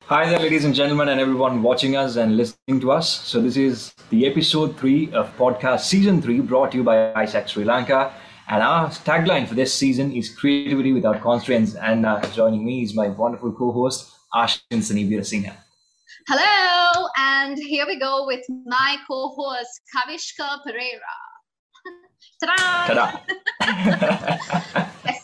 Hi there, ladies and gentlemen, and everyone watching us and listening to us. So this is the episode 3 of podcast season 3 brought to you by AIESEC Sri Lanka. And our tagline for this season is creativity without constraints. And joining me is my wonderful co-host, Ashinsanie Weerasinghe. Hello, and here we go with my co-host, Kavishka Perera. Ta-da!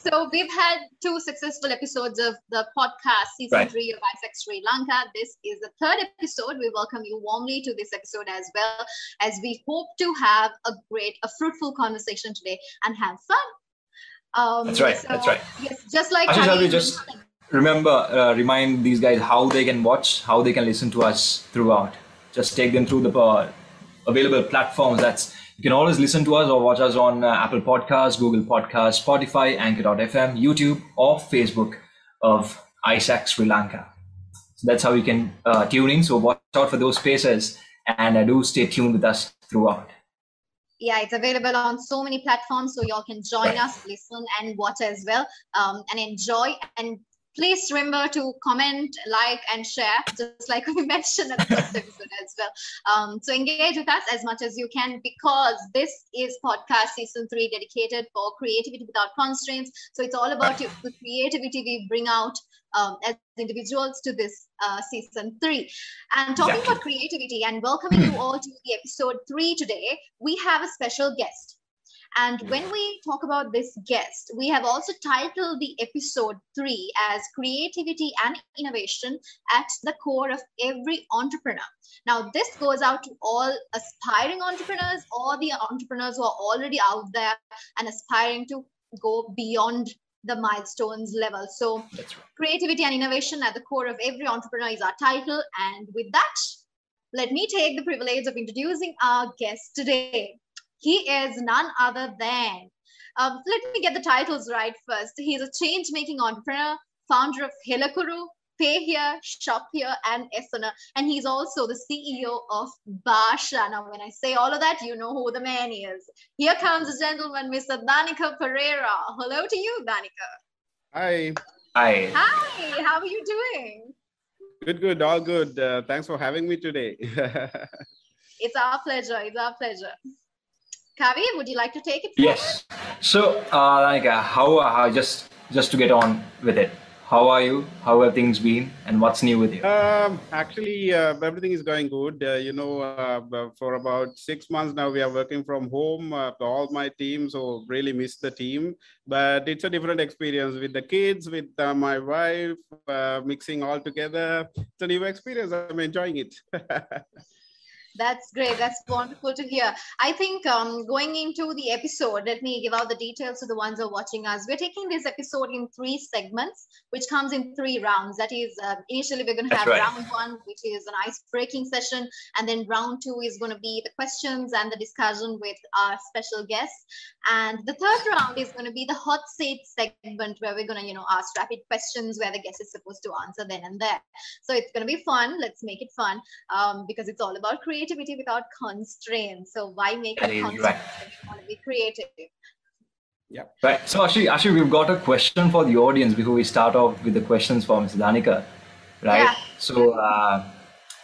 So we've had 2 successful episodes of the podcast season 3 of AIESEC Sri Lanka. This is the 3rd episode. We welcome you warmly to this episode as well, as we hope to have a fruitful conversation today and have fun. That's right. Yes, just like remind these guys how they can watch, how they can listen to us throughout. Just take them through the available platforms. You can always listen to us or watch us on Apple Podcasts, Google Podcasts, Spotify, Anchor.fm, YouTube, or Facebook of AIESEC Sri Lanka. So that's how you can tune in. So watch out for those spaces and do stay tuned with us throughout. Yeah, it's available on so many platforms, so y'all can join us, listen, and watch as well, and enjoy. And please remember to comment, like, and share, just like we mentioned at the first episode as well. So engage with us as much as you can, because this is podcast season 3 dedicated for creativity without constraints. So it's all about the creativity we bring out as individuals to this season 3. And talking about creativity and welcoming you all to the episode 3 today, we have a special guest. And when we talk about this guest, we have also titled the episode 3 as Creativity and Innovation at the Core of Every Entrepreneur. Now, this goes out to all aspiring entrepreneurs or the entrepreneurs who are already out there and aspiring to go beyond the milestones level. So Creativity and Innovation at the Core of Every Entrepreneur is our title. And with that, let me take the privilege of introducing our guest today. He is none other than, let me get the titles right first. He's a change-making entrepreneur, founder of Helakuru, PayHere, ShopHere, and Esana. And he's also the CEO of Bhasha. Now, when I say all of that, you know who the man is. Here comes the gentleman, Mr. Dhanilka Perera. Hello to you, Dhanilka. Hi. Hi. Hi, how are you doing? Good, all good. Thanks for having me today. It's our pleasure. Kavi, would you like to take it? Yes. So, how just to get on with it, how are you? How have things been? And what's new with you? Actually, everything is going good. For about 6 months now, we are working from home. All my team, so really miss the team. But it's a different experience with the kids, with my wife, mixing all together. It's a new experience. I'm enjoying it. That's great. That's wonderful to hear. I think going into the episode, let me give out the details to the ones who are watching us. We're taking this episode in 3 segments, which comes in 3 rounds. That is, initially we're going to have round 1, which is an ice-breaking session. And then round 2 is going to be the questions and the discussion with our special guests. And the 3rd round is going to be the hot seat segment, where we're going to, ask rapid questions where the guest is supposed to answer then and there. So it's going to be fun. Let's make it fun, because it's all about creativity without constraints. So why make it constraints when you want to be creative? Yeah. Right. So actually, we've got a question for the audience before we start off with the questions for Ms. Dhanilka. Right. Yeah. So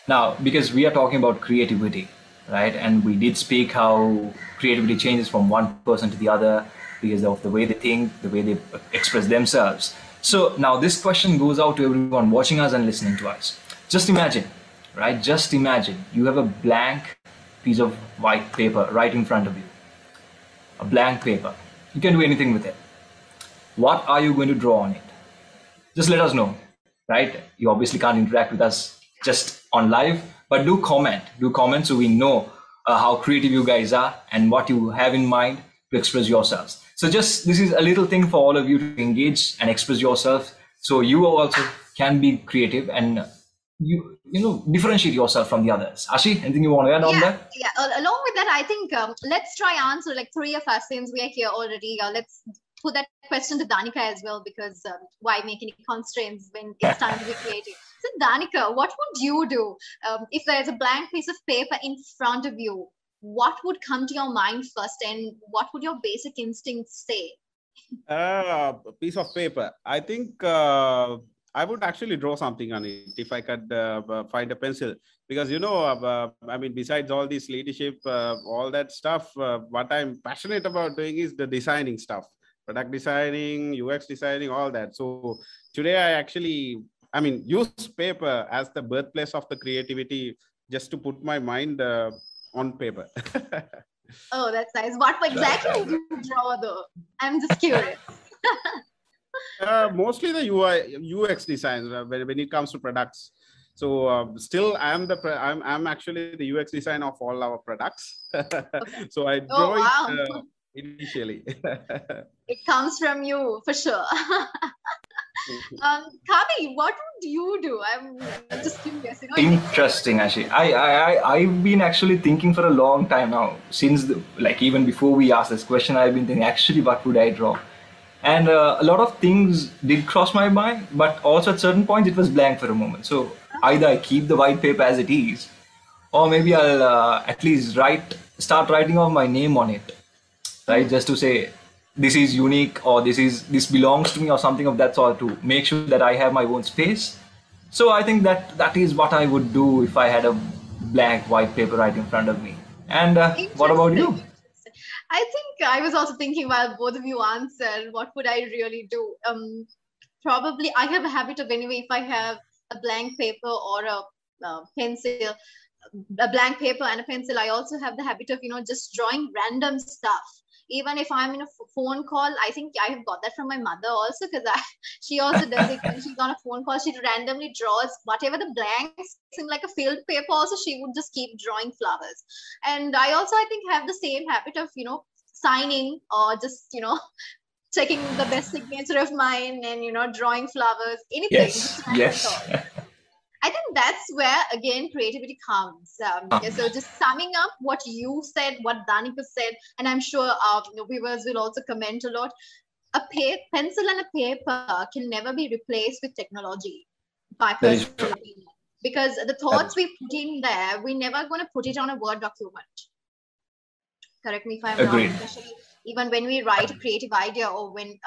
now, because we are talking about creativity, right? And we did speak how creativity changes from one person to the other because of the way they think, the way they express themselves. So now this question goes out to everyone watching us and listening to us. Just imagine. Right? Just imagine you have a blank piece of white paper right in front of you. A blank paper. You can do anything with it. What are you going to draw on it? Just let us know, right? You obviously can't interact with us just on live, but do comment so we know how creative you guys are and what you have in mind to express yourselves. So this is a little thing for all of you to engage and express yourself, so you also can be creative and you differentiate yourself from the others. Ashi, anything you want to add on that? Yeah. Along with that, I think let's try answer like 3 of us, since we are here already. Let's put that question to Dhanilka as well, because why make any constraints when it's time to be creative? So Dhanilka, what would you do if there's a blank piece of paper in front of you? What would come to your mind first, and what would your basic instincts say? A piece of paper. I think I would actually draw something on it if I could find a pencil, because, I mean, besides all this leadership, all that stuff, what I'm passionate about doing is the designing stuff, product designing, UX designing, all that. So today I actually, use paper as the birthplace of the creativity, just to put my mind on paper. Oh, that's nice. What exactly did you draw though? I'm just curious. Mostly the UI, UX design when it comes to products. So still, I'm actually the UX design of all our products. Okay. So I draw it initially. It comes from you for sure. Kavi, what would you do? I'm just curious. Interesting, Ashi. I've been actually thinking for a long time now. Since even before we asked this question, I've been thinking actually what would I draw? And a lot of things did cross my mind, but also at certain points it was blank for a moment. So either I keep the white paper as it is, or maybe I'll at least start writing off my name on it, right? Just to say this is unique, or this belongs to me, or something of that sort, to make sure that I have my own space. So I think that is what I would do if I had a blank white paper right in front of me. And what about you? I think I was also thinking while both of you answered, what would I really do? Probably I have a habit of, anyway, if I have a blank paper or a pencil, a blank paper and a pencil, I also have the habit of, just drawing random stuff. Even if I'm in a phone call, I think I have got that from my mother also, because she also does it when she's on a phone call. She randomly draws whatever the blanks in like a filled paper. Also, she would just keep drawing flowers. And I also, I think, have the same habit of, signing or just, checking the best signature of mine and, drawing flowers, anything. Yes. I think that's where, again, creativity comes. So just summing up what you said, what Dhanilka said, and I'm sure viewers will also comment a lot. A pencil and a paper can never be replaced with technology, by personal opinion. Because the thoughts we put in there, we're never going to put it on a Word document. Correct me if I'm wrong. Especially even when we write a creative idea, or when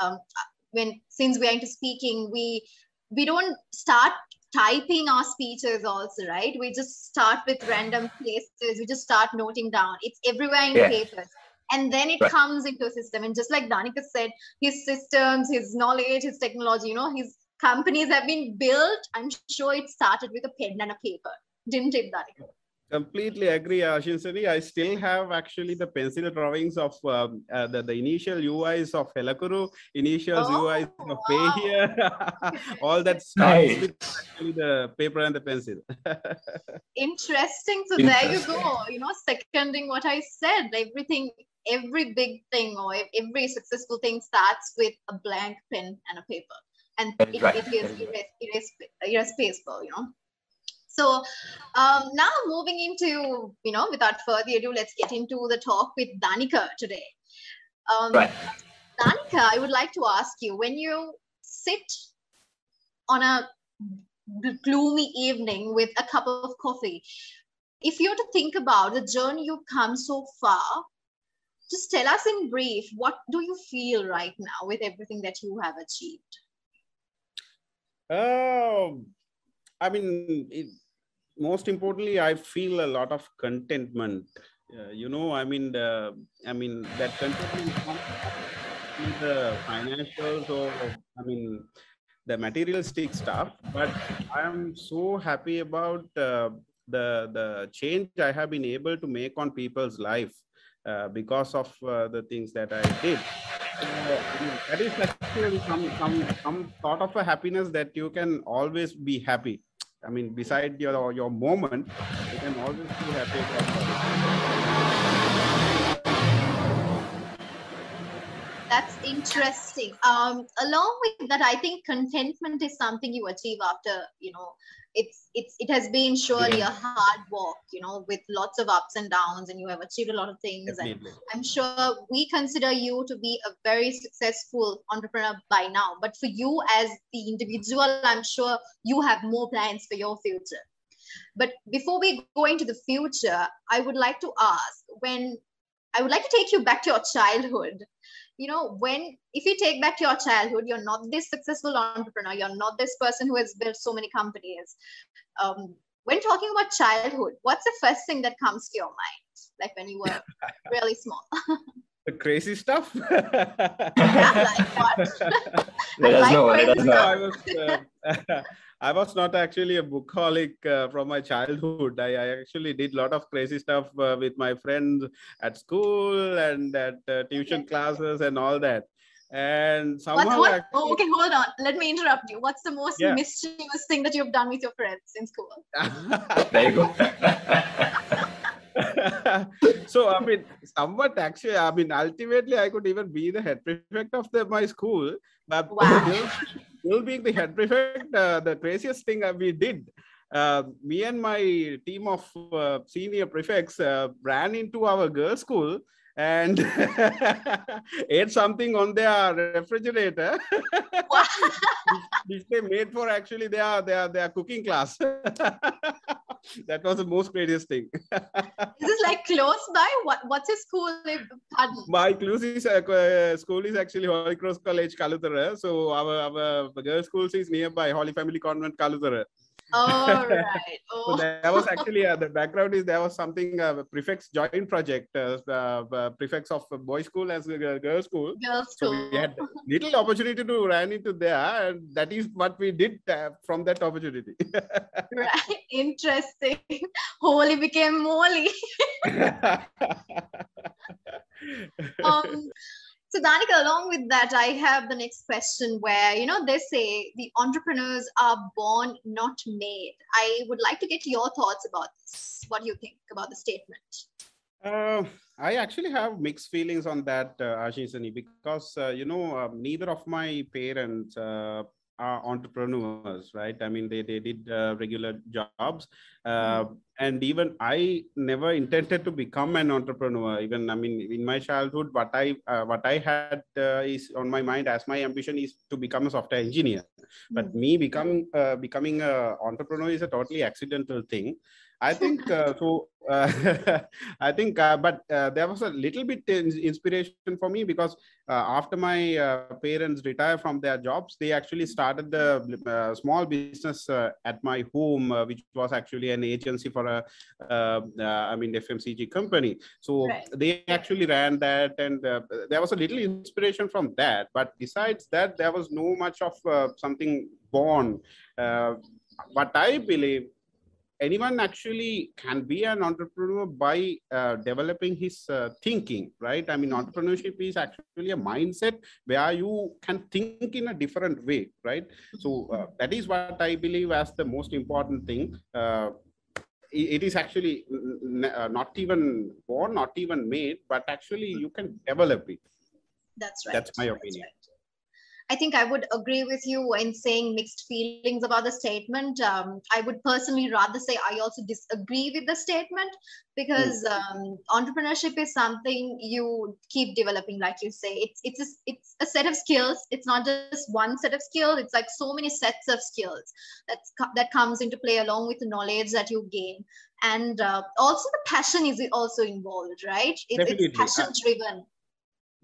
since we are into speaking, we don't start typing our speeches also, right? We just start with random places. We just start noting down. It's everywhere in papers. And then it comes into a system. And just like Dhanilka said, his systems, his knowledge, his technology, his companies have been built. I'm sure it started with a pen and a paper. Didn't it, Dhanilka? Completely agree, Ashinsanie. I still have actually the pencil drawings of the initial UIs of Helakuru, initial UIs of PayHere, all that starts with actually the paper and the pencil. Interesting. So there you go, seconding what I said. Every big thing or every successful thing starts with a blank pen and a paper. And it is irreplaceable, So now moving into, without further ado, let's get into the talk with Dhanilka today. Dhanilka, I would like to ask you, when you sit on a gloomy evening with a cup of coffee, if you were to think about the journey you've come so far, just tell us in brief, what do you feel right now with everything that you have achieved? Most importantly, I feel a lot of contentment. That contentment comes from the financials or, the materialistic stuff. But I am so happy about the change I have been able to make on people's life because of the things that I did. That is actually some sort of a happiness that you can always be happy. Beside your moment, you can always be happy about it. That's interesting. Along with that, I think contentment is something you achieve after, it has been surely a hard walk, with lots of ups and downs, and you have achieved a lot of things. Definitely. And I'm sure we consider you to be a very successful entrepreneur by now. But for you as the individual, I'm sure you have more plans for your future. But before we go into the future, I would like to ask, I would like to take you back to your childhood. if you take back to your childhood, you're not this successful entrepreneur, you're not this person who has built so many companies. When talking about childhood, what's the first thing that comes to your mind? Like when you were really small? The crazy stuff. Yeah, like what? Let us know. I was not actually a bookaholic from my childhood. I actually did a lot of crazy stuff with my friends at school and at tuition classes and all that. And somehow okay, hold on. Let me interrupt you. What's the most mischievous thing that you've done with your friends in school? There you go. So, I mean, somewhat actually, I mean, ultimately, I could even be the head prefect of my school. But still being the head prefect, the craziest thing we did, me and my team of senior prefects ran into our girls' school and ate something on their refrigerator, which they made for actually their cooking class. That was the most craziest thing. Is this like close by? What's your school? My closest school is actually Holy Cross College, Kalutara. So our girls' school is nearby Holy Family Convent, Kalutara. All right. So there was actually the background is there was something prefects joint project, prefects of boys' school as girls' school. So we had little opportunity to run into there, and that is what we did from that opportunity. Right, interesting. Holy became moly. So Dhanilka, along with that, I have the next question where, they say the entrepreneurs are born, not made. I would like to get your thoughts about this. What do you think about the statement? I actually have mixed feelings on that, Ashinsanie, because, neither of my parents are entrepreneurs, right? I mean, they did regular jobs. And even I never intended to become an entrepreneur. Even, I mean, in my childhood, what I had is on my mind as my ambition is to become a software engineer. But me becoming an entrepreneur is a totally accidental thing. I think so. I think, but there was a little bit inspiration for me because after my parents retired from their jobs, they actually started the small business at my home, which was actually an agency for a, FMCG company. So they actually ran that, and there was a little inspiration from that. But besides that, there was no much of something born. What I believe, anyone actually can be an entrepreneur by developing his thinking, right? I mean, entrepreneurship is actually a mindset where you can think in a different way, right? So that is what I believe as the most important thing. It is actually not even born, not even made, but actually you can develop it. That's right. That's my opinion. That's right. I think I would agree with you in saying mixed feelings about the statement. I would personally rather say I also disagree with the statement because entrepreneurship is something you keep developing, like you say. It's a set of skills. It's not just one set of skills. It's like so many sets of skills that comes into play along with the knowledge that you gain. And also the passion is also involved, right? It's passion driven.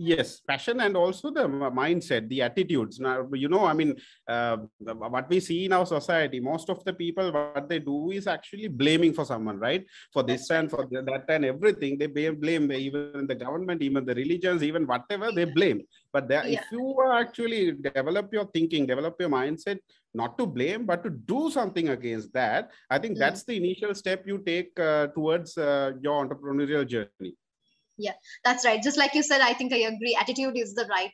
Yes, passion and also the mindset, the attitudes. Now, I mean, what we see in our society, most of the people, what they do is actually blaming for someone, right? For this and for that and everything, they blame even the government, even the religions, even whatever, they blame. But if you actually develop your thinking, develop your mindset, not to blame, but to do something against that, I think that's the initial step you take towards your entrepreneurial journey. Yeah, that's right. Just like you said, I think I agree. Attitude is the right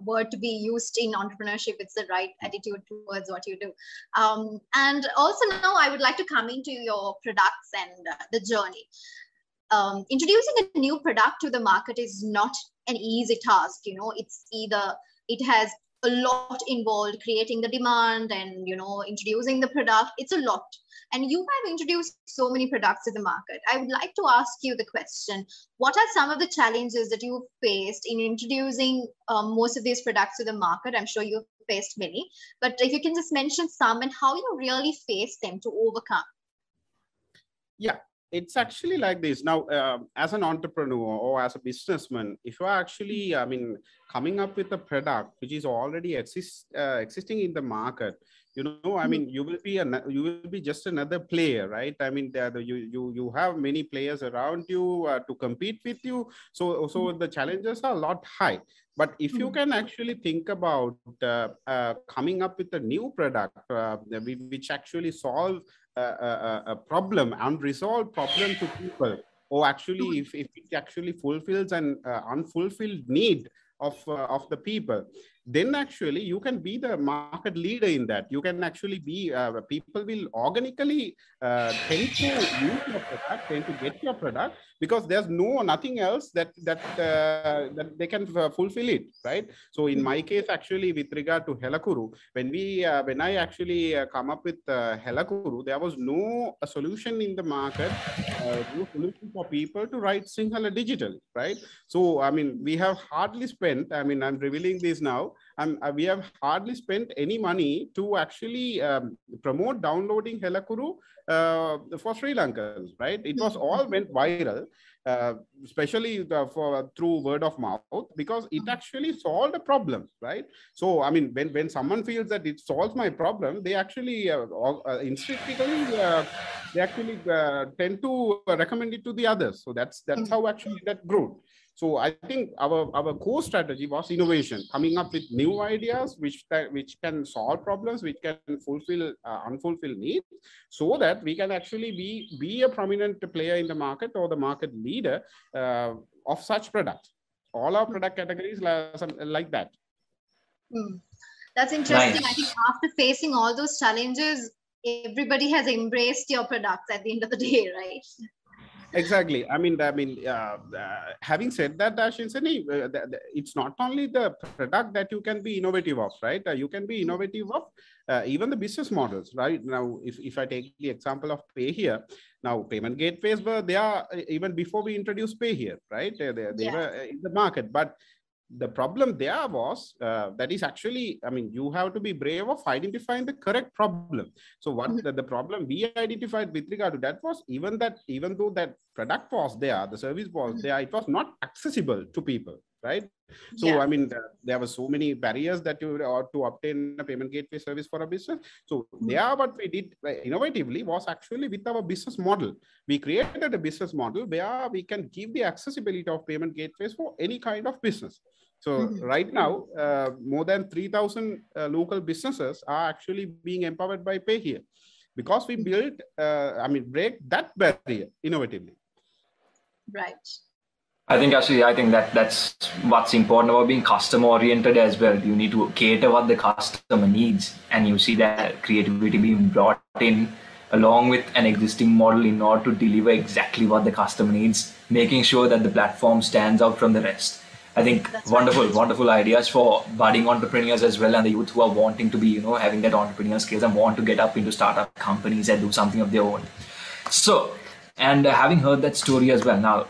word to be used in entrepreneurship. It's the right attitude towards what you do. And also now I would like to come into your products and the journey. Introducing a new product to the market is not an easy task. It's either it has a lot involved, creating the demand and, introducing the product. It's a lot. And you have introduced so many products to the market. I would like to ask you the question, what are some of the challenges that you've faced in introducing most of these products to the market? I'm sure you've faced many, but if you can just mention some and how you really face them to overcome. Yeah. it's actually like this. Now, as an entrepreneur or as a businessman, if you are actually, coming up with a product which is already existing in the market, you will be just another player, right? You have many players around you to compete with you. So the challenges are a lot high. But if you can actually think about coming up with a new product which actually solve a problem, unresolved problem to people, or actually if it actually fulfills an unfulfilled need of the people, then actually you can be the market leader in that. You can actually be, people will organically tend to use your product, tend to get your product, because there's nothing else that they can fulfill it, right? So in my case, actually, with regard to Helakuru, when I actually come up with Helakuru, there was no solution in the market, no solution for people to write Sinhala digitally, right? So, we have hardly spent, I'm revealing this now, we have hardly spent any money to actually promote downloading Helakuru for Sri Lankans, right? It was all went viral, especially through word of mouth, because it actually solved a problem, right? So, when someone feels that it solves my problem, they actually instinctively they actually tend to recommend it to the others. So that's how actually that grew. So I think our core strategy was innovation, coming up with new ideas which can solve problems, which can fulfill unfulfilled needs, so that we can actually be a prominent player in the market or the market leader of such products. All our product categories like that. That's interesting. Nice. I think after facing all those challenges, everybody has embraced your products at the end of the day, right? Exactly. Having said that, Ashinsanie, it's not only the product that you can be innovative of, right? You can be innovative of even the business models, right? Now, if I take the example of PayHere, now payment gateways were there even before we introduced PayHere, right? They were in the market, but the problem there was that is actually, you have to be brave of identifying the correct problem. So what the problem we identified with regard to that was even though that product was there, the service was there, it was not accessible to people, right? So, there were so many barriers that you ought to obtain a payment gateway service for a business. So there, what we did innovatively was actually with our business model. We created a business model where we can give the accessibility of payment gateways for any kind of business. So right now, more than 3,000 local businesses are actually being empowered by PayHere, because we built, break that barrier innovatively. Right. I think that's what's important about being customer oriented as well. You need to cater what the customer needs, and you see that creativity being brought in along with an existing model in order to deliver exactly what the customer needs, making sure that the platform stands out from the rest. I think that's wonderful ideas for budding entrepreneurs as well, and the youth who are wanting to be, having that entrepreneurial skills and want to get up into startup companies and do something of their own. So, and having heard that story as well, now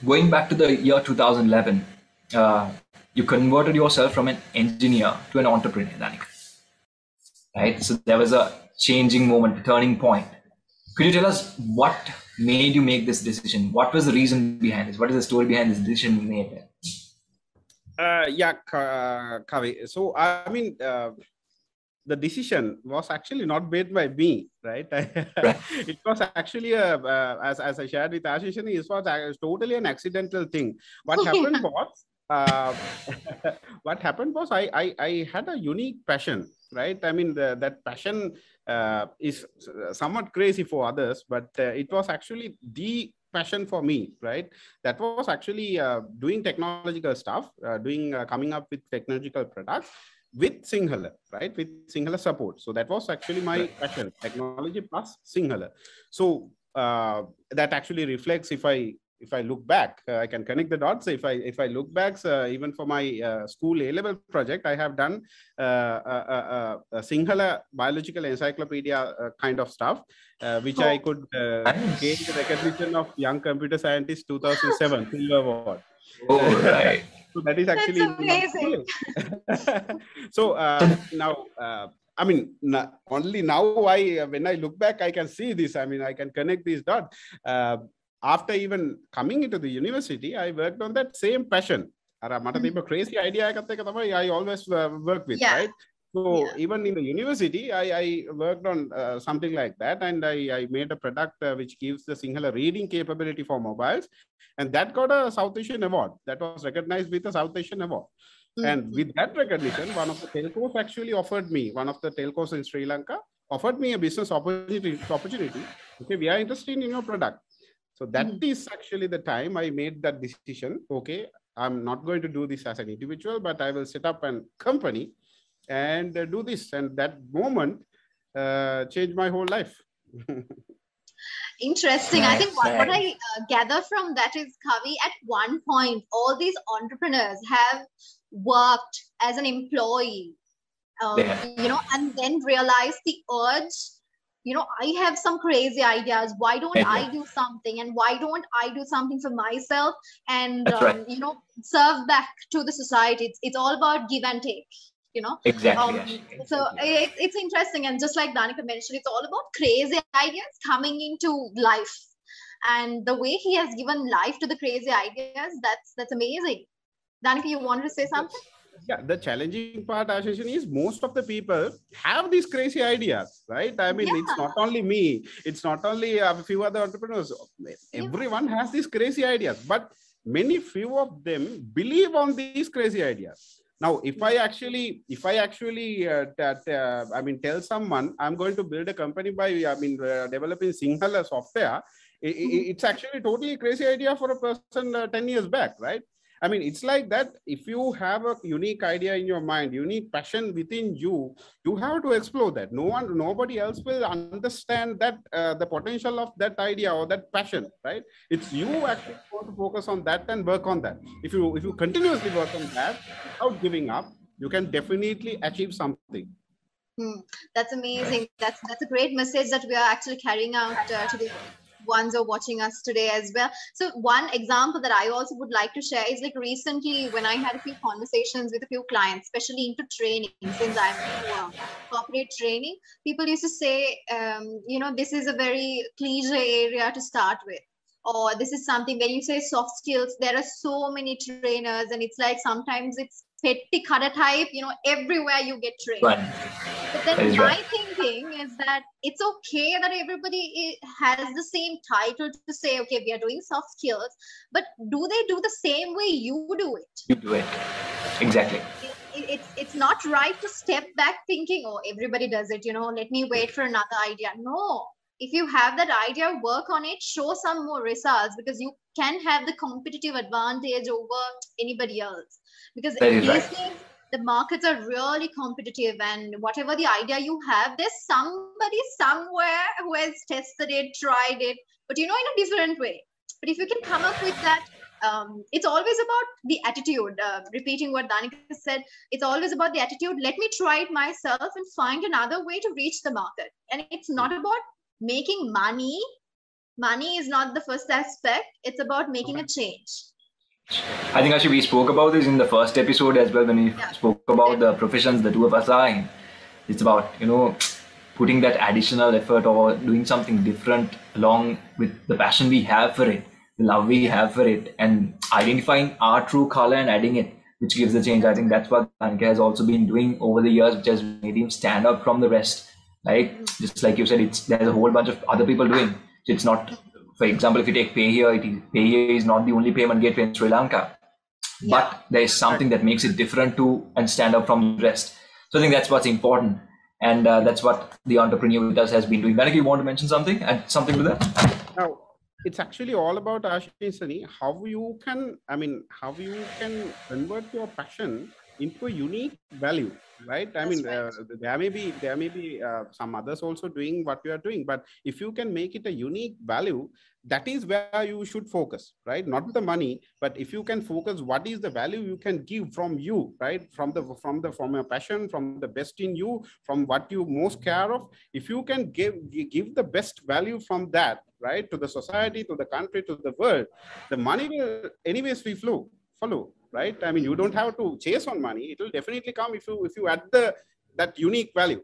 going back to the year 2011, you converted yourself from an engineer to an entrepreneur, Dhanilka. Right? So there was a changing moment, a turning point. Could you tell us what made you make this decision? What was the reason behind this? What is the story behind this decision you made? Kavi. So, the decision was actually not made by me, right? It was actually, as I shared with Ashinsanie, it was totally an accidental thing. What happened was, I had a unique passion, right? That passion is somewhat crazy for others, but it was actually the passion for me, right? That was actually doing technological stuff, coming up with technological products with Sinhala, right? With Sinhala support. So that was actually my passion, technology plus Sinhala. So that actually reflects, if I look back, I can connect the dots. If I look back, even for my school A-level project, I have done a Sinhala biological encyclopedia kind of stuff, which I could gain the recognition of Young Computer Scientist 2007 Silver Award. Oh, right. So that is actually amazing. So now I mean, only now when I look back, I can see this. I mean, I can connect these dots. After even coming into the university, I worked on that same passion. Crazy idea I always work with, right? So even in the university, I worked on something like that, and I made a product which gives the Sinhala reading capability for mobiles, and that got a South Asian award. That was recognized with a South Asian award. And with that recognition, one of the telcos actually offered me, one of the telcos in Sri Lanka offered me a business opportunity. Okay, we are interested in your product. So that is actually the time I made that decision. Okay, I'm not going to do this as an individual, but I will set up a company and do this. And that moment changed my whole life. Interesting. I think what I gather from that is, Kavi, at one point, all these entrepreneurs have worked as an employee, you know, and then realized the urge, you know, I have some crazy ideas. Why don't I do something? And why don't I do something for myself and, you know, serve back to the society? It's all about give and take, you know. Exactly. So it's interesting. And just like Dhanilka mentioned, it's all about crazy ideas coming into life. And the way he has given life to the crazy ideas, that's amazing. Dhanilka, you wanted to say something? Yeah, the challenging part, Ashinsanie, is most of the people have these crazy ideas, right? I mean, it's not only me, it's not only a few other entrepreneurs. Everyone has these crazy ideas, but few of them believe on these crazy ideas. Now, if I actually tell someone I'm going to build a company by, developing Sinhala software, it's actually totally crazy idea for a person 10 years back, right? I mean, it's like that. If you have a unique idea in your mind, unique passion within you, you have to explore that. Nobody else will understand that the potential of that idea or that passion, right? It's you actually want to focus on that and work on that. If you continuously work on that without giving up, you can definitely achieve something. That's amazing. That's a great message that we are actually carrying out to the ones who are watching us today as well. So one example that I also would like to share is, like, recently when I had a few conversations with a few clients, especially into training, since I'm into corporate training, people used to say, you know, this is a very cliche area to start with. Or this is something, when you say soft skills, there are so many trainers, and it's like sometimes it's petty cutter type, you know, everywhere you get trained. Right. But then my thinking is that it's okay that everybody has the same title to say, okay, we are doing soft skills, but do they do the same way you do it? You do it. Exactly. It's not right to step back thinking, oh, everybody does it, you know, let me wait for another idea. No. If you have that idea, work on it, show some more results, because you can have the competitive advantage over anybody else. Because these days, the markets are really competitive, and whatever the idea you have, there's somebody somewhere who has tested it, tried it, but, you know, in a different way. But if you can come up with that, it's always about the attitude. Repeating what Dhanilka said, it's always about the attitude. Let me try it myself and find another way to reach the market. And it's not about making money. Money is not the first aspect. It's about making a change. I think actually we spoke about this in the first episode as well, when we spoke about the professions the two of us are in. It's about, you know, putting that additional effort or doing something different along with the passion we have for it, the love we have for it, and identifying our true color and adding it, which gives the change. I think that's what Dhanilka has also been doing over the years, which has made him stand out from the rest. Right? Just like you said, there's a whole bunch of other people doing. So it's not, for example, if you take PayHere, PayHere is not the only payment gateway in Sri Lanka, but there is something that makes it different and stand out from the rest. So I think that's what's important, and that's what the entrepreneur with us has been doing. Dhanilka, you want to mention something? Add something to that? Now, it's actually all about, Ashinsanie, how you can convert your passion into a unique value, right? I mean, there may be some others also doing what you are doing, but if you can make it a unique value, that is where you should focus, right? Not the money, but if you can focus, what is the value you can give from you, right? From your passion, from the best in you, from what you most care of. If you can give the best value from that, right, to the society, to the country, to the world, the money will anyways follow. Right? I mean, you don't have to chase on money. It will definitely come if you add that unique value.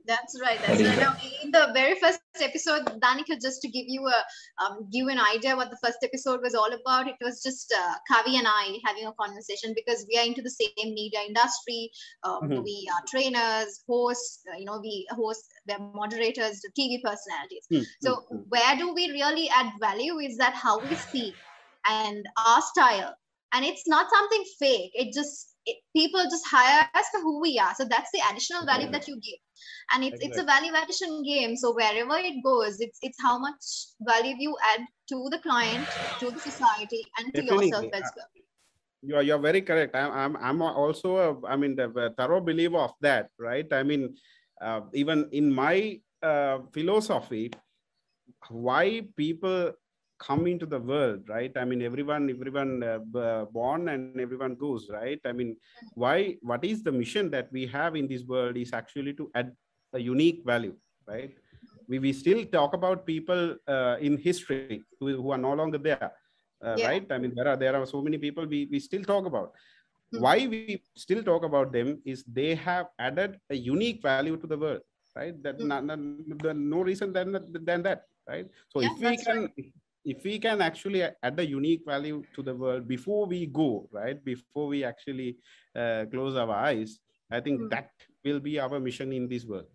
That's right. That's right. Now, in the very first episode, Dhanilka, just to give you an idea what the first episode was all about, it was just Kavi and I having a conversation because we are into the same media industry. We are trainers, hosts. We host, we're moderators, TV personalities. So where do we really add value? Is that how we speak and our style, and it's not something fake. People just hire us for who we are. So that's the additional value that you give. And it's a value addition game. So wherever it goes, it's how much value you add to the client, to the society, and to yourself as well. You're very correct. I'm also the thorough believer of that, right? I mean, even in my philosophy, why people come into the world, right? I mean, everyone born and everyone goes, right? I mean, what is the mission that we have in this world is actually to add a unique value, right? We still talk about people in history who are no longer there, right? I mean, there are so many people we still talk about. Why we still talk about them is they have added a unique value to the world, right? That no reason than that, right? So if we can actually add a unique value to the world before we go, right? Before we actually close our eyes, I think that will be our mission in this world.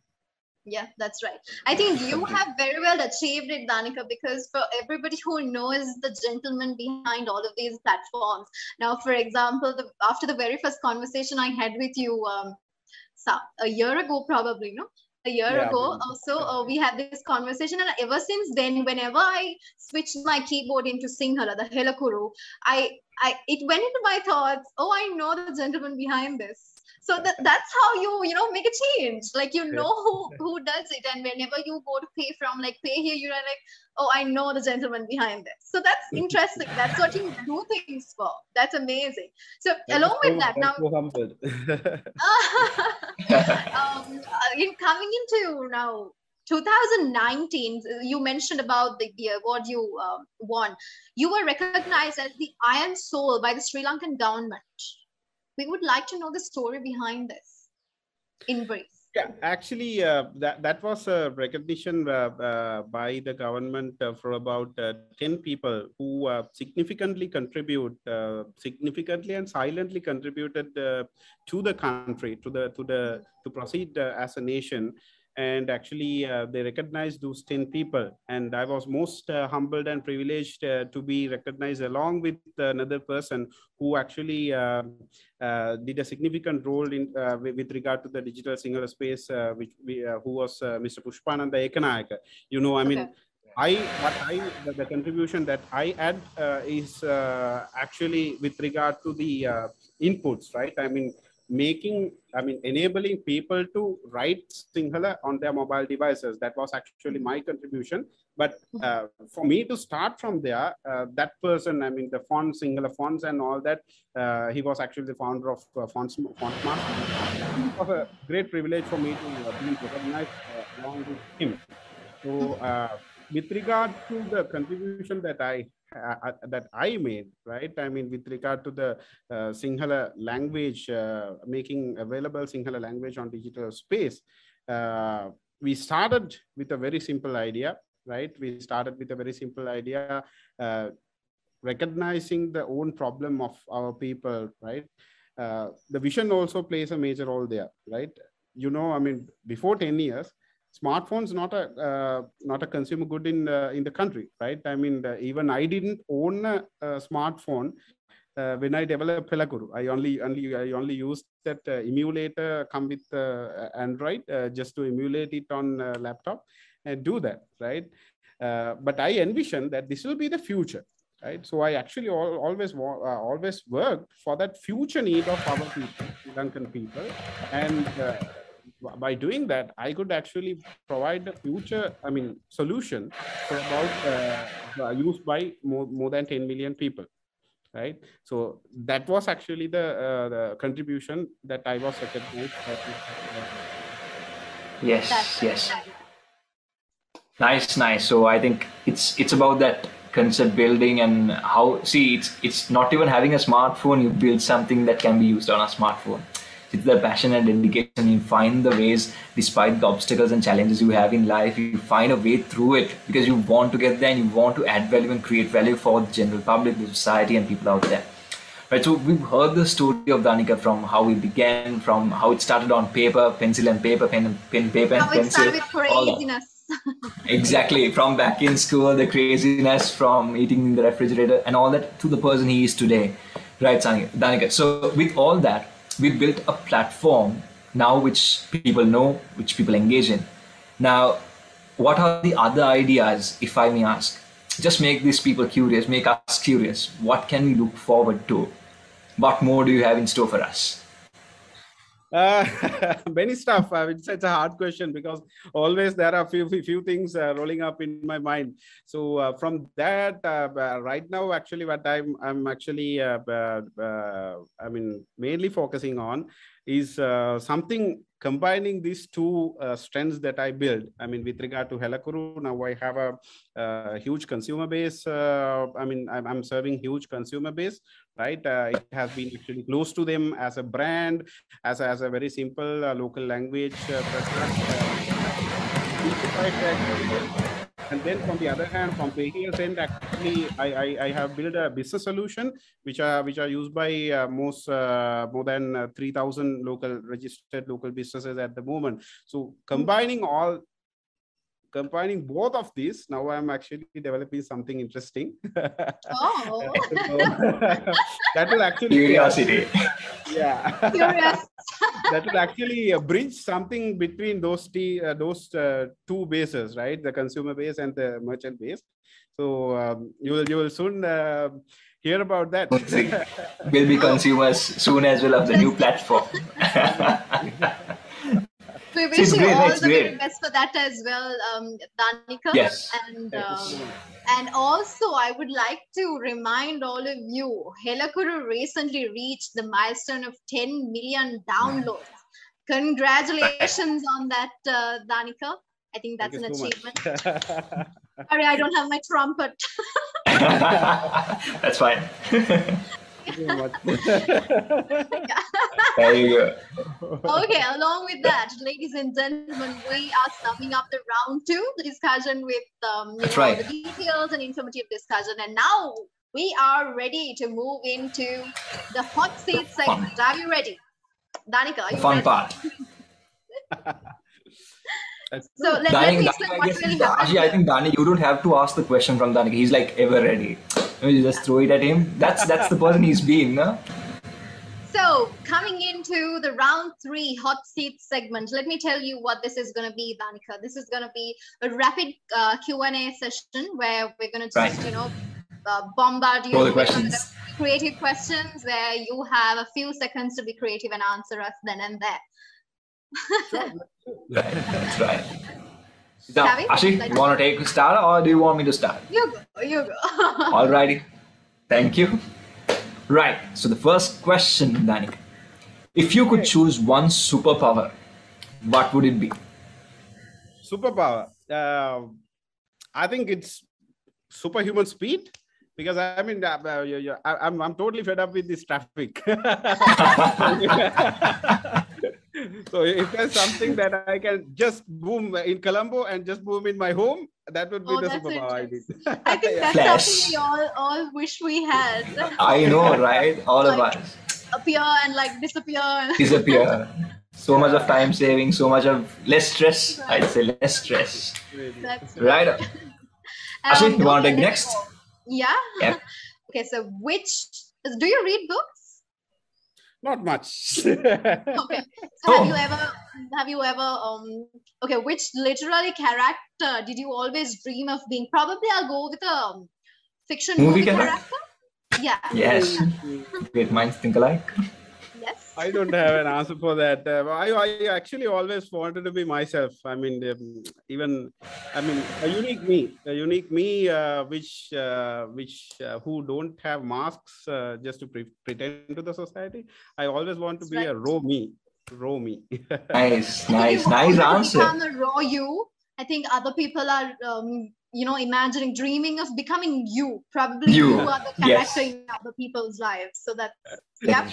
Yeah, that's right. I think you have very well achieved it, Dhanilka, because for everybody who knows the gentleman behind all of these platforms. Now, for example, after the very first conversation I had with you a year ago, probably, no? A year ago also, we had this conversation, and ever since then, whenever I switched my keyboard into Sinhala, the Helakuru, it went into my thoughts, I know the gentleman behind this. So that's how you make a change. Like, who does it. And whenever you go to pay from like PayHere, you're like, I know the gentleman behind this. So that's interesting. That's what you do things for. That's amazing. So along with that, now coming into now 2019, you mentioned about the award you won. You were recognized as the Iron Soul by the Sri Lankan government. We would like to know the story behind this in brief. Yeah, actually, that was a recognition by the government for about 10 people who significantly and silently contributed to the country, to proceed as a nation. And actually, they recognized those 10 people. And I was most humbled and privileged to be recognized along with another person who actually did a significant role in with regard to the digital singular space, who was Mr. Pushpananda Ekanayaka. The contribution that I add is actually with regard to the inputs, right? Enabling people to write Sinhala on their mobile devices. That was actually my contribution. But for me to start from there, that person, the fonts, Sinhala fonts and all that, he was actually the founder of FontMart. It was a great privilege for me to be recognized along with him. So with regard to the contribution that I made, right? With regard to the Sinhala language, making available Sinhala language on digital space, we started with a very simple idea, right? We started with a very simple idea, recognizing the own problem of our people, right? The vision also plays a major role there, right? Before 10 years, smartphones not a consumer good in the country, right? Even I didn't own a smartphone when I developed Helakuru. I only used that emulator come with Android just to emulate it on laptop and do that, right? But I envisioned that this will be the future, right? So I actually always worked for that future need of our people, Sri Lankan people, and by doing that, I could actually provide a future, solution for about used by more than 10 million people, right? So that was actually the contribution that I was recognized. Yes. Nice. So I think it's about that concept building and how, it's not even having a smartphone, you build something that can be used on a smartphone. with the passion and dedication, you find the ways, despite the obstacles and challenges you have in life, you find a way through it because you want to get there and you want to add value and create value for the general public, the society, and people out there. Right, so we've heard the story of Dhanilka from how it began, from how it started on paper, pencil and paper, pen, paper and how pencil. How it started with craziness. Exactly, from back in school, the craziness, from eating in the refrigerator and all that, to the person he is today. Right, Dhanilka. So with all that, we built a platform now which people know, which people engage in. Now, what are the other ideas, if I may ask? Just make these people curious, make us curious. What can we look forward to? What more do you have in store for us? Many stuff. It's a hard question because always there are few things rolling up in my mind. So from that, right now, actually, what I'm actually, mainly focusing on is something combining these two strengths that I built. With regard to Helakuru, now I have a huge consumer base. I'm serving huge consumer base, right? It has been actually close to them as a brand, as a very simple local language product. And then from the other hand, from PayHere end, actually, I have built a business solution which are used by more than 3,000 registered local businesses at the moment. So combining both of these, now I'm actually developing something interesting. Oh. That will actually curiosity. Yeah. Curious. That will actually bridge something between those two bases, right? The consumer base and the merchant base. So you will soon hear about that. We'll be consumers soon as well of the new platform. We wish you all the very best for that as well, Dhanilka. Yes. And also, I would like to remind all of you, Helakuru recently reached the milestone of 10 million downloads. Congratulations on that, Dhanilka. I think that's an achievement. Sorry, I don't have my trumpet. That's fine. There you go. Okay, along with that, ladies and gentlemen, we are summing up the round 2, the discussion with right. the details and informative discussion. And now we are ready to move into the hot seat segment. Are you ready? Dhanilka, are you fun ready? part. So let me explain what really happened. I think Dani, you don't have to ask the question from Dhanilka. He's like ever ready. You just throw it at him. That's the person he's been, no? So coming into the round 3 hot seat segment, let me tell you what this is going to be, Dhanilka. This is going to be a rapid Q&A session where we're going to just, bombard you with creative questions where you have a few seconds to be creative and answer us then and there. Right, that's right. So, Ashi, you want to take a start or do you want me to start? You go. Alrighty. Thank you. Right. So the first question, Dhanilka. If you could choose one superpower, what would it be? Superpower. I think it's superhuman speed. Because I'm totally fed up with this traffic. So if there's something that I can just boom in Colombo and just boom in my home, that would be the superpower I need. I think that's something we all wish we had. I know, right? All of us. Appear and disappear. Disappear. So much of time saving, so much of less stress. Right. I'd say less stress. That's right. Ashi, you want to take next? Yeah. Okay, so do you read books? Not much. Okay. So have you ever okay, which literary character did you always dream of being? Probably I'll go with a fiction movie character. Yeah. Yes. Great minds think alike. Yes. I don't have an answer for that. I actually always wanted to be myself. A unique me, which who don't have masks just to pretend to the society. I always want to be a raw me. Nice answer. Become a raw you I think other people are, imagining, dreaming of becoming you. Probably you are the character in other people's lives. So that's I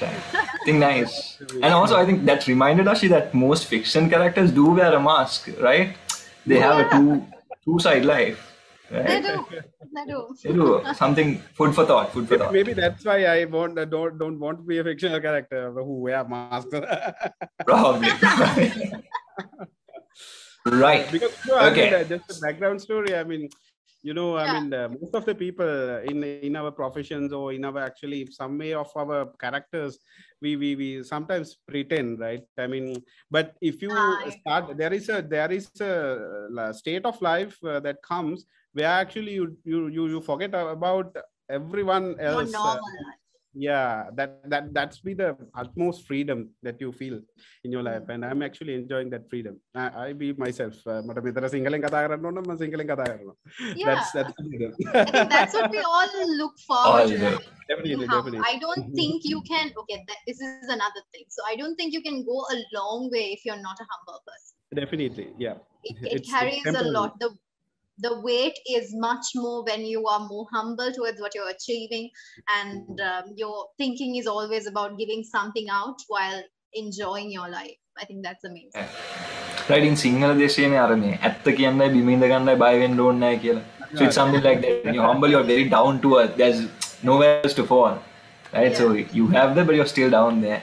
think nice. And also, I think that reminded us that most fiction characters do wear a mask, right? They have a two-side life. Right? They do. They do. Something food for thought. Maybe that's why I don't want to be a fictional character who wear masks. Probably. Right. Because just a background story. I mean, most of the people in our professions or in our actually some way of our characters, we sometimes pretend, right? I mean, but if you start, there is a state of life that comes where actually you forget about everyone else. That's be the utmost freedom that you feel in your life, and I'm actually enjoying that freedom. I be myself. That's freedom. I think that's what we all look forward to. Definitely. I don't think you can. Okay, this is another thing. So I don't think you can go a long way if you're not a humble person. Definitely, yeah. It carries a lot. The weight is much more when you are more humble towards what you're achieving, and your thinking is always about giving something out while enjoying your life. I think that's amazing. Right, in Sinhala deshiyane arame atta kiyannai biminda gannai bay wenna ඕනේ නැහැ කියලා. So it's something like that. When you're humble, you're very down to earth. There's nowhere else to fall. Right? So you have that, but you're still down there.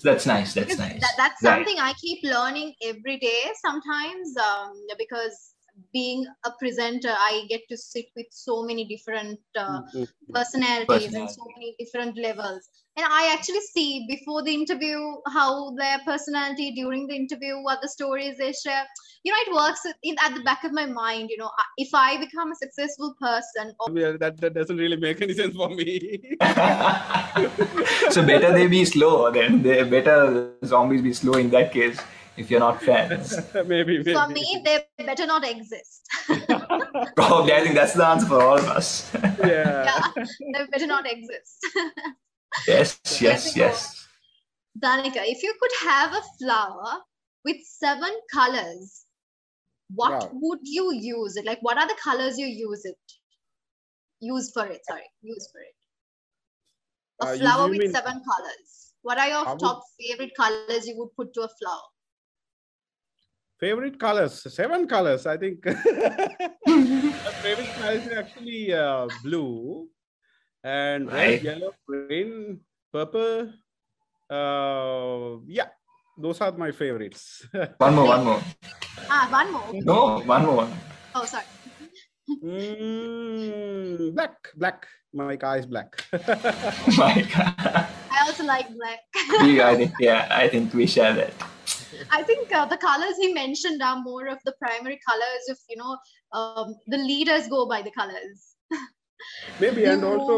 That's nice. That's nice. That's something I keep learning every day sometimes, because being a presenter, I get to sit with so many different personalities and so many different levels. And I actually see before the interview how their personality, during the interview, what the stories they share. It works at the back of my mind. If I become a successful person. That doesn't really make any sense for me. So better they be slow, then better zombies be slow in that case. If you're not fans. maybe. For me, they better not exist. Probably, I think that's the answer for all of us. Yeah, they better not exist. Yes. Dhanilka, if you could have a flower with 7 colors, what would you use it? Like, what are the colors you use for it? A flower with 7 colors. What are your top favorite colors you would put to a flower? Favorite colors, 7 colors, I think. Favorite colors is actually blue and red, yellow, green, purple. Those are my favorites. One more. One more. No, one more. Oh, sorry. Black. My car is black. My God. I also like black. I think we share that. I think the colors he mentioned are more of the primary colors of, the leaders go by the colors. Maybe, and also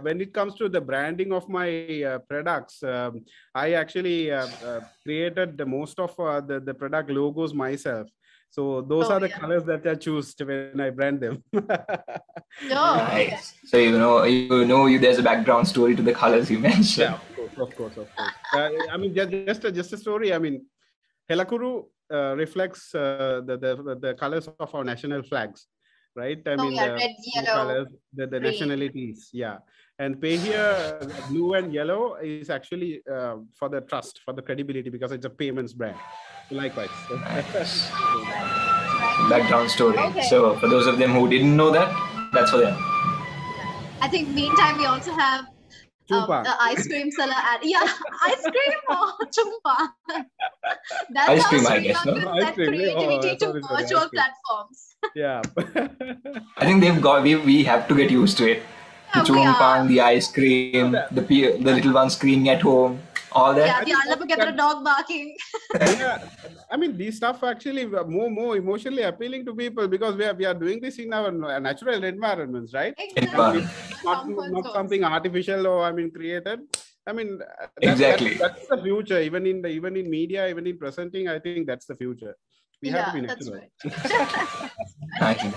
when it comes to the branding of my products, I actually created the most of the product logos myself. So those are the colors that I choose when I brand them. Nice. So there's a background story to the colors you mentioned. Yeah, of course. I mean, just a story. I mean, Helakuru reflects the colors of our national flags, right? I mean, red, yellow, colors, the nationalities. Yeah. And PayHere, blue and yellow is actually for the trust, for the credibility, because it's a payments brand. Likewise. Nice. Background story. Okay. So for those of them who didn't know that, that's for them. I think meantime we also have the ice cream seller ice cream or chumpa. That's ice cream, I guess. No? That creativity to virtual platforms. Yeah. I think we have to get used to it. The chumpang, the ice cream, the little one screaming at home, all that. Yeah, I'll never get a dog barking. I mean, these stuff actually more emotionally appealing to people because we are doing this in our natural environments, right? Exactly. Not something artificial or created. I mean, exactly. That's the future. Even in media, even in presenting, I think that's the future. We have to be natural. That's right.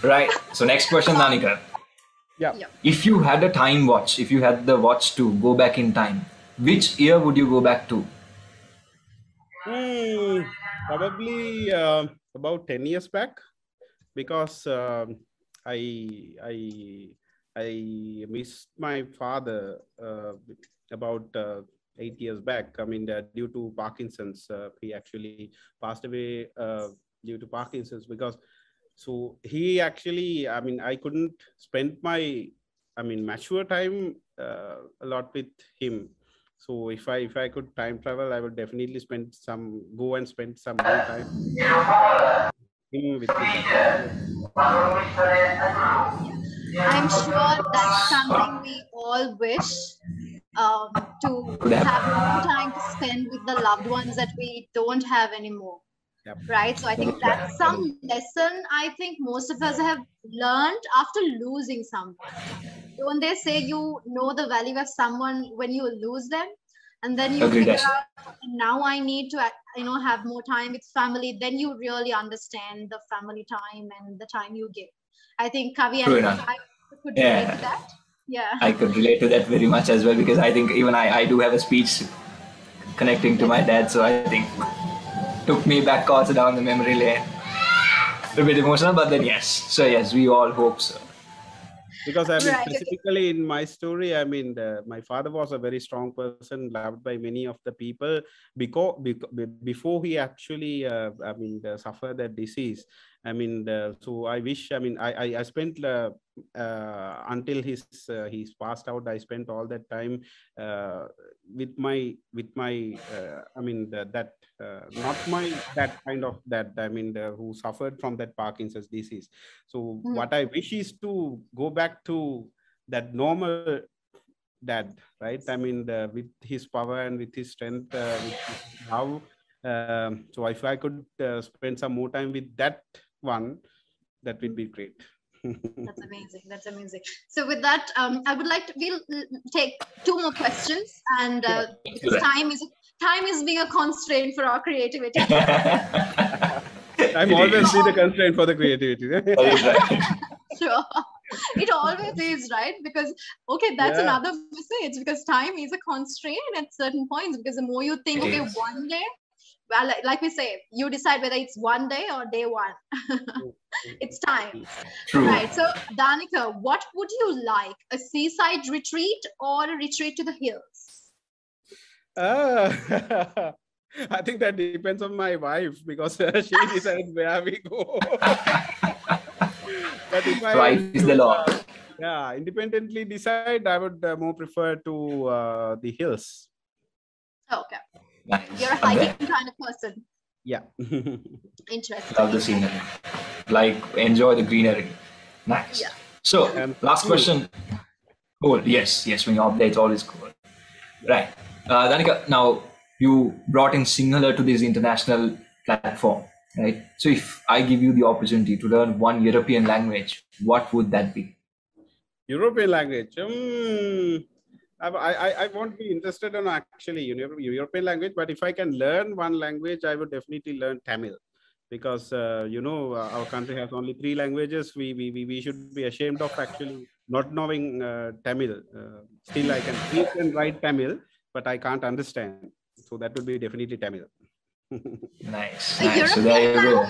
Right. So next question, Dhanilka. Yeah. If you had a time watch, if you had the watch to go back in time, which year would you go back to? Probably about 10 years back, because I missed my father about 8 years back. I mean, due to Parkinson's, he actually passed away due to Parkinson's. Because so he actually, I mean, I couldn't spend my, I mean, mature time a lot with him. So if I could time travel, I would definitely go and spend some more time with I'm sure that's something we all wish, to have more time to spend with the loved ones that we don't have anymore. Yep. Right. So I think that's some lesson I think most of us have learned after losing someone. When they say you know the value of someone when you lose them, and then you figure out, now I need to, have more time with family, then you really understand the family time and the time you give. I think Kavi and I could relate to that. Yeah. I could relate to that very much as well, because I think even I do have a speech connecting to my dad. So I think took me back also down the memory lane. A bit emotional, but then yes. So yes, we all hope so. Because I mean, specifically in my story, I mean, my father was a very strong person, loved by many of the people. Before he actually, suffered that disease. I mean, so I wish. I mean, I spent until he's passed out. I spent all that time with my. I mean, not my that kind of that. I mean, who suffered from that Parkinson's disease. So what I wish is to go back to that normal dad, right? I mean, with his power and with his strength, with his love. So if I could spend some more time with that one, that would be great. That's amazing. That's amazing. So with that, I would like to, we'll take 2 more questions, and because time is being a constraint for our creativity. I'm always be the constraint for the creativity. Sure. It always is, right? Because, okay, that's another message, because time is a constraint at certain points, because the more you think, okay, one day, well, like we say, you decide whether it's one day or day one. It's time. True. Right. So, Dhanilka, what would you like? A seaside retreat or a retreat to the hills? I think that depends on my wife, because she decides where we go. But if wife is the law. Independently decide, I would more prefer to the hills. Okay. Nice. You're a hiking kind of person. Yeah. Interesting. Love the scenery. Like, enjoy the greenery. Nice. Yeah. So, last question. Cool. Yes. When you're up there, it's always cool. Right. Dhanilka, now you brought in Sinhala to this international platform, right? So if I give you the opportunity to learn one European language, what would that be? European language? I won't be interested in actually European language, but if I can learn one language, I would definitely learn Tamil, because our country has only 3 languages. We should be ashamed of actually not knowing Tamil. Still, I can speak and write Tamil, but I can't understand. So that would be definitely Tamil. Nice. So there you go.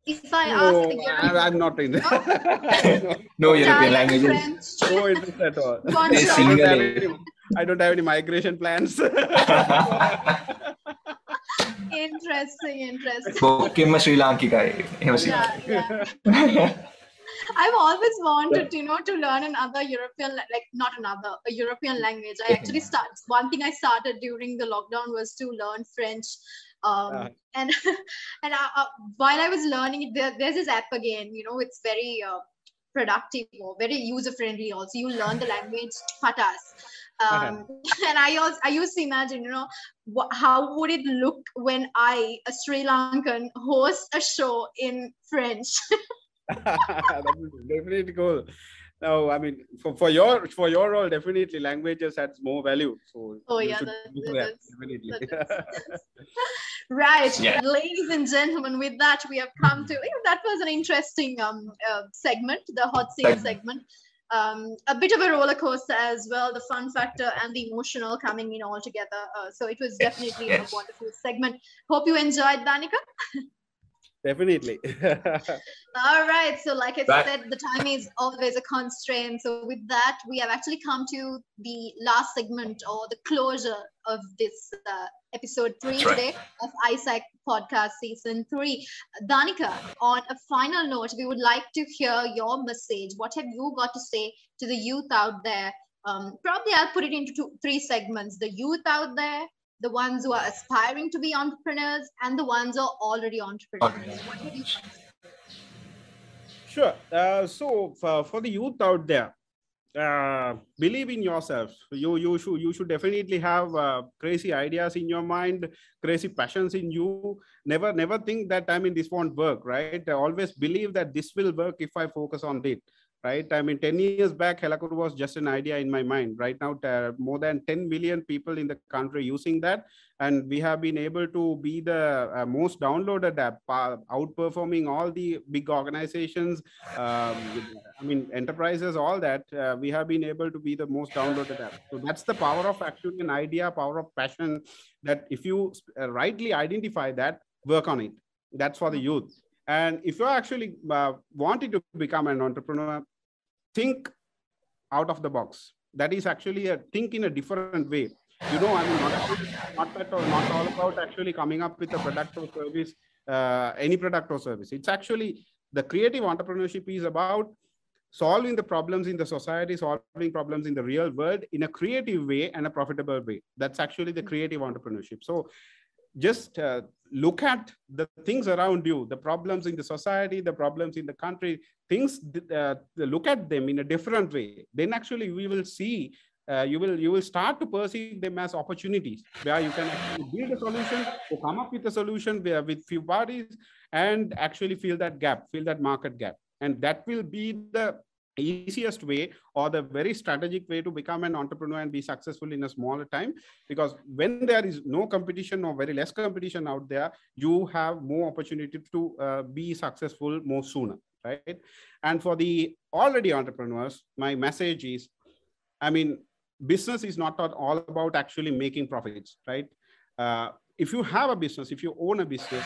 If I ask, I'm not in that. No European languages. No interest at all. I don't have any migration plans. Interesting. Sri Lanka. I've always wanted, to learn another European, a European language. One thing I started during the lockdown was to learn French. And while I was learning it, there's this app again, it's very productive or very user-friendly also. You learn the language patas. And I used to imagine, how would it look when I, a Sri Lankan, host a show in French? That would be definitely cool. No, I mean, for your role, definitely languages adds more value. So definitely. Right, ladies and gentlemen, with that we have come to, that was an interesting segment, the hot seat segment. A bit of a roller coaster as well, the fun factor and the emotional coming in all together. So it was definitely a wonderful segment. Hope you enjoyed, Dhanilka. Definitely. All right. So like I said, the time is always a constraint. So with that, we have actually come to the last segment or the closure of this episode 3 today of AIESEC Podcast Season 3. Dhanilka, on a final note, we would like to hear your message. What have you got to say to the youth out there? Probably I'll put it into 3 segments. The youth out there, the ones who are aspiring to be entrepreneurs, and the ones who are already entrepreneurs. What would you say? Sure. So for the youth out there, believe in yourself. You should definitely have crazy ideas in your mind, crazy passions in you. Never think that this won't work, right? Always believe that this will work if I focus on it. Right. 10 years back, Helakuru was just an idea in my mind. Right now, more than 10 million people in the country using that. And we have been able to be the most downloaded app, outperforming all the big organizations, enterprises, all that. We have been able to be the most downloaded app. So that's the power of actually an idea, power of passion, that if you rightly identify that, work on it. That's for the youth. And if you're actually wanting to become an entrepreneur, think out of the box. That is actually think in a different way. Not all about actually coming up with a product or service, any product or service. It's actually the creative entrepreneurship is about solving the problems in the society, solving problems in the real world in a creative way and a profitable way. That's actually the creative entrepreneurship. So just look at the things around you, the problems in the society, the problems in the country, things, look at them in a different way. Then actually we will see, you will start to perceive them as opportunities where you can actually build a solution or come up with a solution where with few parties and actually fill that gap, fill that market gap. And that will be the easiest way or the very strategic way to become an entrepreneur and be successful in a smaller time, because when there is no competition or very less competition out there, you have more opportunity to be successful more sooner, right? And for the already entrepreneurs, my message is, business is not all about actually making profits, right? If you have a business, if you own a business,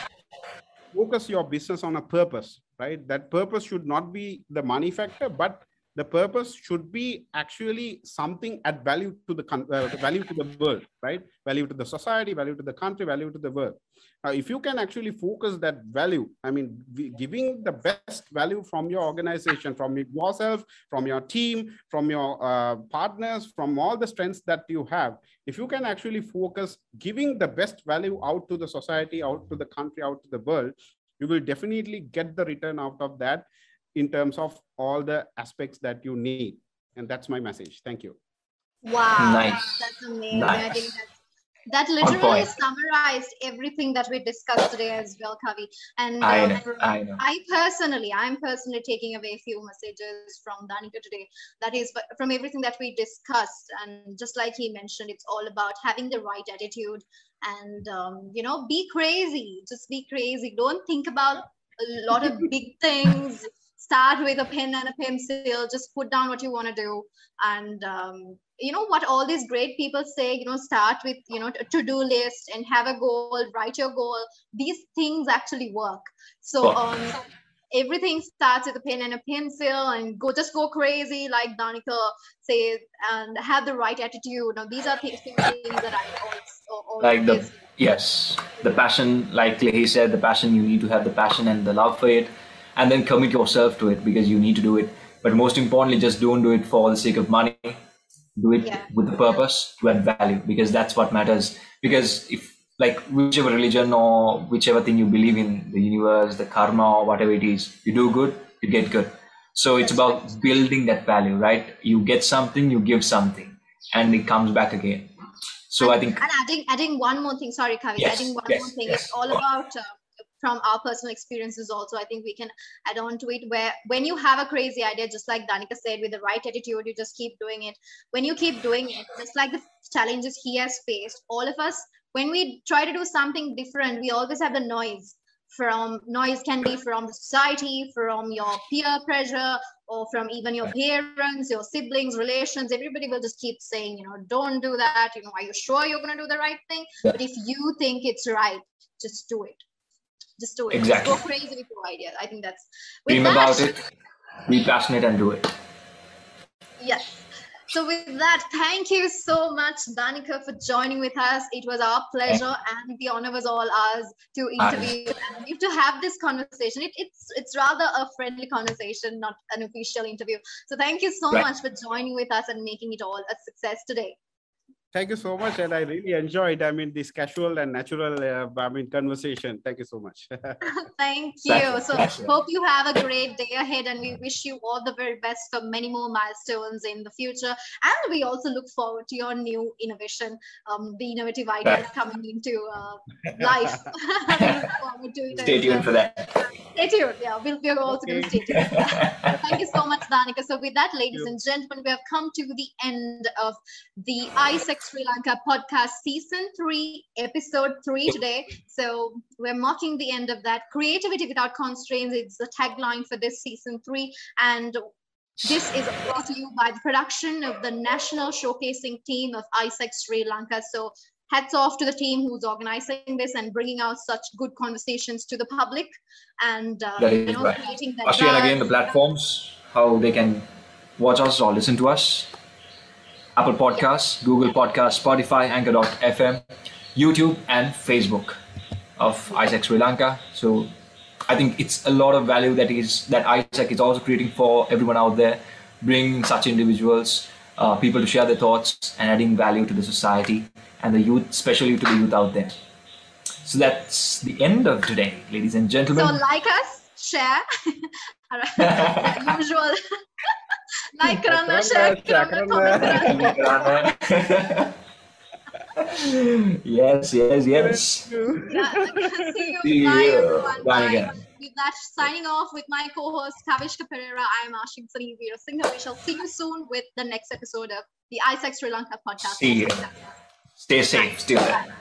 focus your business on a purpose, right? That purpose should not be the money factor, but the purpose should be actually something at value to the value to the world, right? Value to the society, value to the country, value to the world. Now, if you can actually focus that value, giving the best value from your organization, from yourself, from your team, from your partners, from all the strengths that you have, if you can actually focus giving the best value out to the society, out to the country, out to the world, you will definitely get the return out of that in terms of all the aspects that you need. And that's my message. Thank you. Wow. Nice. That's amazing. Nice. I think that literally summarized everything that we discussed today as well, Kavi. And I know. I'm personally taking away a few messages from Dhanilka today. That is from everything that we discussed. And just like he mentioned, it's all about having the right attitude and, be crazy. Just be crazy. Don't think about a lot of big things. Start with a pen and a pencil, just put down what you want to do. And, what all these great people say, start with, a to-do list and have a goal, write your goal. These things actually work. So everything starts with a pen and a pencil and just go crazy, like Dhanilka says, and have the right attitude. Now, these are things that I also like yes, the passion, like he said, the passion, you need to have the passion and the love for it. And then commit yourself to it because you need to do it. But most importantly, just don't do it for the sake of money. Do it with the purpose to add value, because that's what matters. Because if whichever religion or whichever thing you believe in, the universe, the karma, or whatever it is, you do good, you get good. So it's about building that value, right? You get something, you give something, and it comes back again. So I think. And adding one more thing, sorry, Kavi, adding one more thing, it's all about. From our personal experiences also, I think we can add on to it, where when you have a crazy idea, just like Dhanilka said, with the right attitude, you just keep doing it. When you keep doing it, just like the challenges he has faced, all of us, when we try to do something different, we always have the noise. Noise can be from the society, from your peer pressure, or from even your parents, your siblings, relations. Everybody will just keep saying, don't do that. Are you sure you're going to do the right thing? But if you think it's right, just do it. Just do it. Exactly. Just go crazy with your ideas. I think that's... Dream about it, be passionate and do it. Yes. So with that, thank you so much, Dhanilka, for joining with us. It was our pleasure, and the honor was all ours to interview and you to have this conversation. It's rather a friendly conversation, not an official interview. So thank you so much for joining with us and making it all a success today. Thank you so much, and I really enjoyed, this casual and natural, conversation. Thank you so much. Thank you. So hope you have a great day ahead, and we wish you all the very best for many more milestones in the future. And we also look forward to your new innovation, the innovative ideas coming into life. We look forward to it. Stay tuned for that. Stay tuned. Yeah, we're also going to stay tuned. Thank you so much, Dhanilka. So with that, ladies and gentlemen, we have come to the end of the AIESEC Sri Lanka Podcast Season 3, Episode 3 today. So we're marking the end of that. Creativity without constraints is the tagline for this Season 3. And this is brought to you by the production of the National Showcasing Team of AIESEC Sri Lanka. So hats off to the team who's organizing this and bringing out such good conversations to the public. And creating that. Ashi, and again, the platforms, how they can watch us or listen to us. Apple Podcasts, Google Podcasts, Spotify, Anchor.fm, YouTube, and Facebook of AIESEC Sri Lanka. So I think it's a lot of value that AIESEC is also creating for everyone out there, bringing such individuals, people to share their thoughts and adding value to the society and the youth, especially to the youth out there. So that's the end of today, ladies and gentlemen. So like us, share, usual. Like karana, share karana, comment karana. Yes. Yeah, see you. Bye, everyone. Bye. With that, signing off with my co-host Kavishka Perera. I am Ashinsanie Weerasinghe. We shall see you soon with the next episode of the AIESEC Sri Lanka Podcast. See you. Stay safe. Still there.